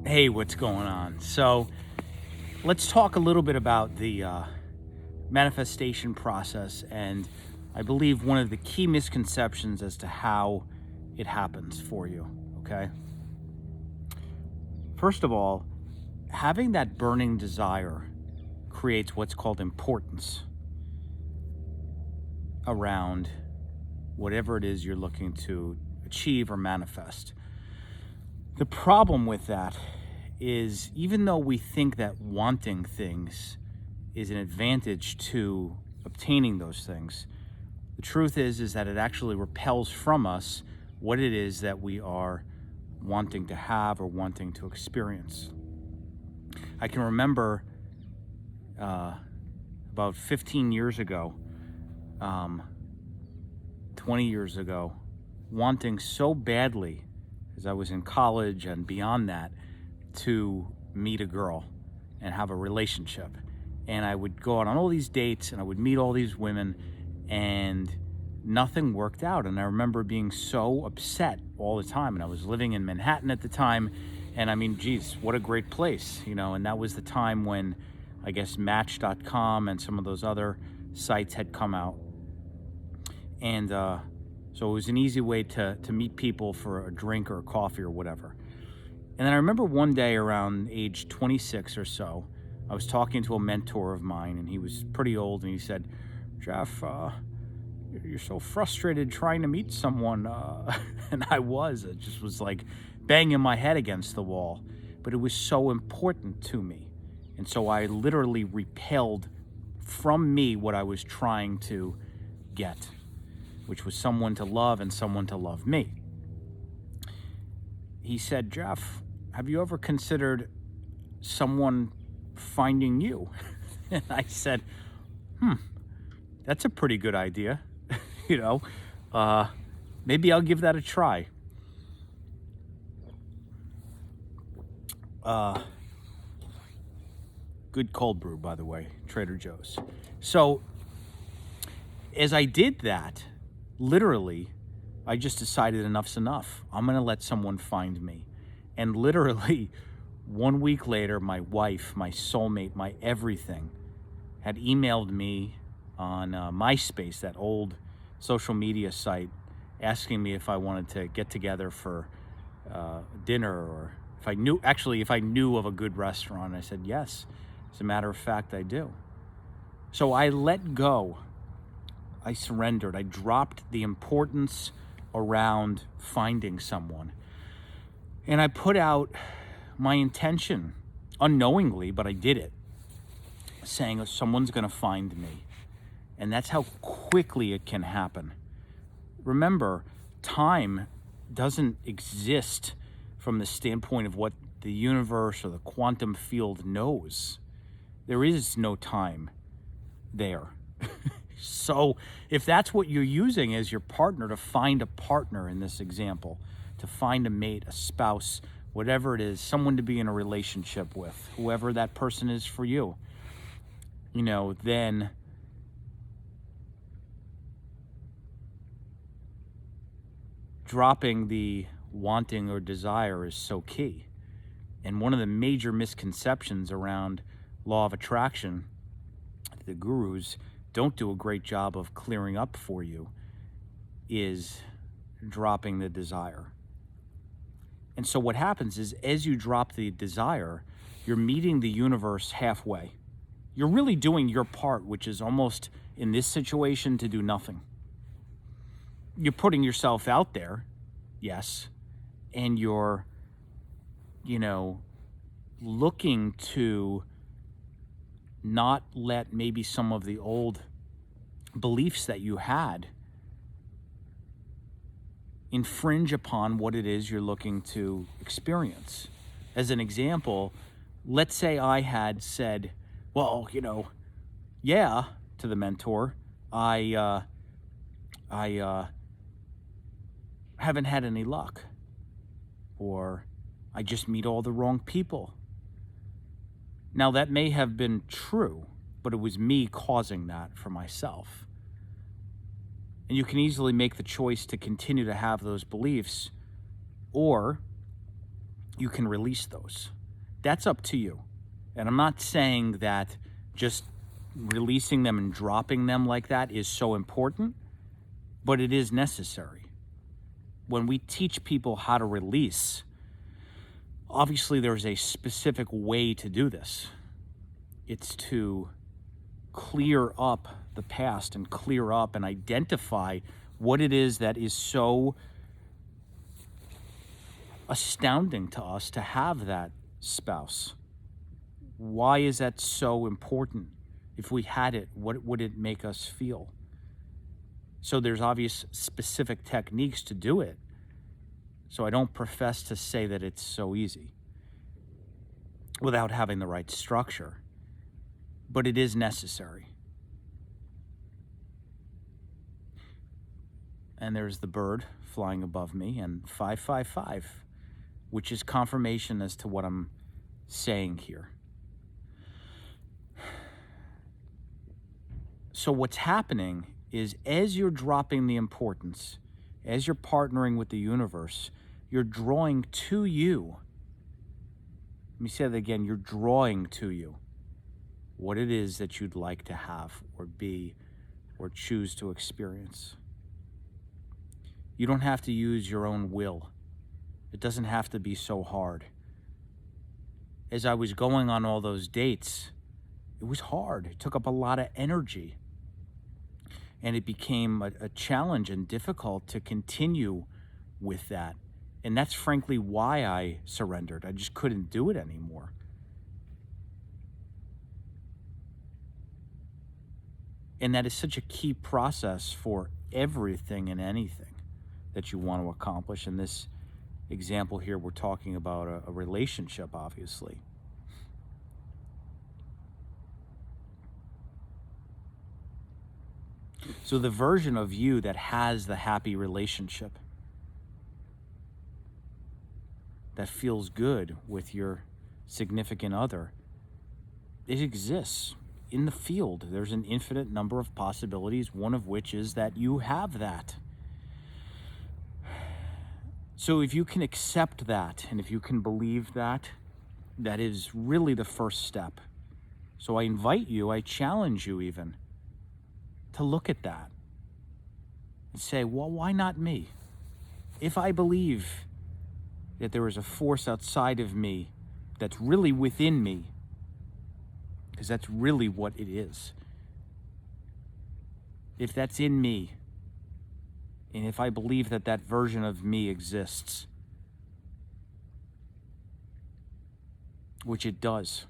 Hey, what's going on? So, let's talk a little bit about the manifestation process, and I believe one of the key misconceptions as to how it happens for you. Okay. First of all, having that burning desire creates what's called importance around whatever it is you're looking to achieve or manifest. The problem with that is, even though we think that wanting things is an advantage to obtaining those things, the truth is that it actually repels from us what it is that we are wanting to have or wanting to experience. I can remember about 15 years ago, 20 years ago, wanting so badly, as I was in college and beyond that, to meet a girl and have a relationship. And I would go out on all these dates and I would meet all these women, and nothing worked out. And I remember being so upset all the time. And I was living in Manhattan at the time. And I mean, geez, what a great place, you know. And that was the time when I guess Match.com and some of those other sites had come out. And so it was an easy way to meet people for a drink or a coffee or whatever. And then I remember one day around age 26 or so, I was talking to a mentor of mine, and he was pretty old, and he said, "Jeff, you're so frustrated trying to meet someone." And it just was like banging my head against the wall. But it was so important to me. And so I literally repelled from me what I was trying to get, which was someone to love and someone to love me. He said, "Jeff, have you ever considered someone finding you?" And I said, that's a pretty good idea. you know, Maybe I'll give that a try. Good cold brew, by the way, Trader Joe's. So as I did that, literally, I just decided enough's enough. I'm going to let someone find me. And literally, 1 week later, my wife, my soulmate, my everything, had emailed me on MySpace, that old social media site, asking me if I wanted to get together for dinner, or if I knew of a good restaurant. I said yes. As a matter of fact, I do. So I let go. I surrendered. I dropped the importance around finding someone. And I put out my intention, unknowingly, but I did it, saying someone's going to find me. And that's how quickly it can happen. Remember, time doesn't exist from the standpoint of what the universe or the quantum field knows. There is no time there. So if that's what you're using as your partner, to find a partner in this example, to find a mate, a spouse, whatever it is, someone to be in a relationship with, whoever that person is for you, then dropping the wanting or desire is so key. And one of the major misconceptions around law of attraction, the gurus don't do a great job of clearing up for you, is dropping the desire. And so what happens is, as you drop the desire, you're meeting the universe halfway. You're really doing your part, which is almost, in this situation, to do nothing. You're putting yourself out there, yes, and you're, looking to not let maybe some of the old beliefs that you had infringe upon what it is you're looking to experience. As an example, let's say I had said, well, yeah, to the mentor, I haven't had any luck, or I just meet all the wrong people. Now, that may have been true, but it was me causing that for myself. And you can easily make the choice to continue to have those beliefs, or you can release those. That's up to you. And I'm not saying that just releasing them and dropping them like that is so important, but it is necessary. When we teach people how to release, obviously there's a specific way to do this. It's to clear up the past and clear up and identify what it is that is so astounding to us to have that spouse. Why is that so important? If we had it, what would it make us feel? So there's obvious specific techniques to do it. So I don't profess to say that it's so easy without having the right structure, but it is necessary. And there's the bird flying above me, and 555, which is confirmation as to what I'm saying here. So what's happening is, as you're dropping the importance, as you're partnering with the universe, you're drawing to you. Let me say that again. You're drawing to you what it is that you'd like to have or be or choose to experience. You don't have to use your own will. It doesn't have to be so hard. As I was going on all those dates, it was hard. It took up a lot of energy. And it became a challenge and difficult to continue with that. And that's frankly why I surrendered. I just couldn't do it anymore. And that is such a key process for everything and anything that you want to accomplish. In this example here, we're talking about a relationship, obviously. So the version of you that has the happy relationship, that feels good with your significant other, it exists in the field. There's an infinite number of possibilities, one of which is that you have that. So if you can accept that, and if you can believe that, that is really the first step. So I invite you, I challenge you even, to look at that and say, well, why not me? If I believe that there is a force outside of me that's really within me, because that's really what it is. If that's in me, and if I believe that that version of me exists, which it does,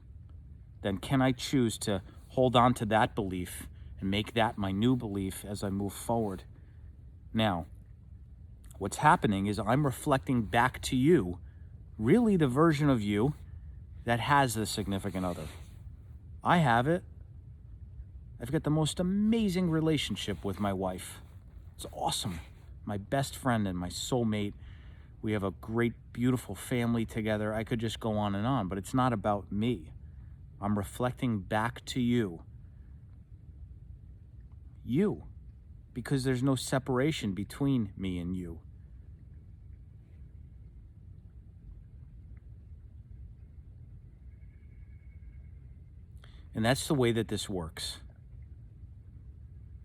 then can I choose to hold on to that belief and make that my new belief as I move forward? Now, what's happening is I'm reflecting back to you, really the version of you that has the significant other. I have it. I've got the most amazing relationship with my wife. It's awesome. My best friend and my soulmate. We have a great, beautiful family together. I could just go on, but it's not about me. I'm reflecting back to you. You. Because there's no separation between me and you. And that's the way that this works.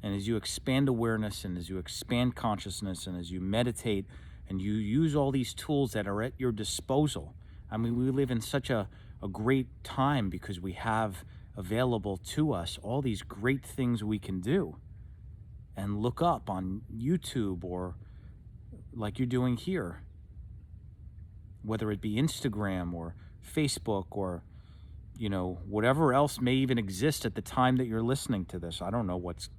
And as you expand awareness, and as you expand consciousness, and as you meditate, and you use all these tools that are at your disposal. I mean, we live in such a great time because we have available to us all these great things we can do. And look up on YouTube, or like you're doing here, whether it be Instagram or Facebook or, whatever else may even exist at the time that you're listening to this. I don't know what's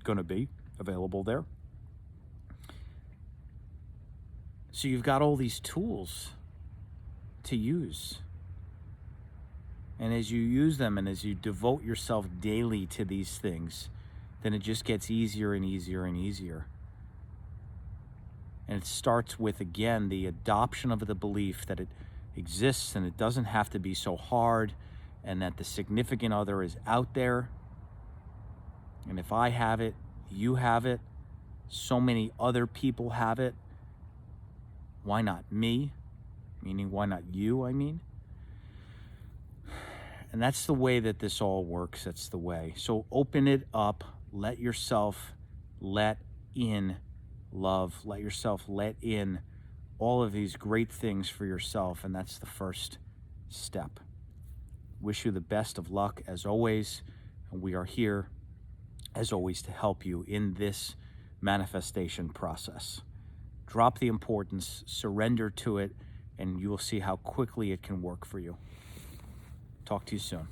going to be available there. So you've got all these tools to use. And as you use them and as you devote yourself daily to these things, then it just gets easier and easier and easier. And it starts with, again, the adoption of the belief that it exists and it doesn't have to be so hard, and that the significant other is out there. And if I have it, you have it, so many other people have it. Why not me? meaning why not you, I mean. And that's the way that this all works. That's the way. So open it up. Let yourself let in love. Let yourself let in all of these great things for yourself. And that's the first step. Wish you the best of luck as always. And we are here as always to help you in this manifestation process. Drop the importance, surrender to it, and you will see how quickly it can work for you. Talk to you soon.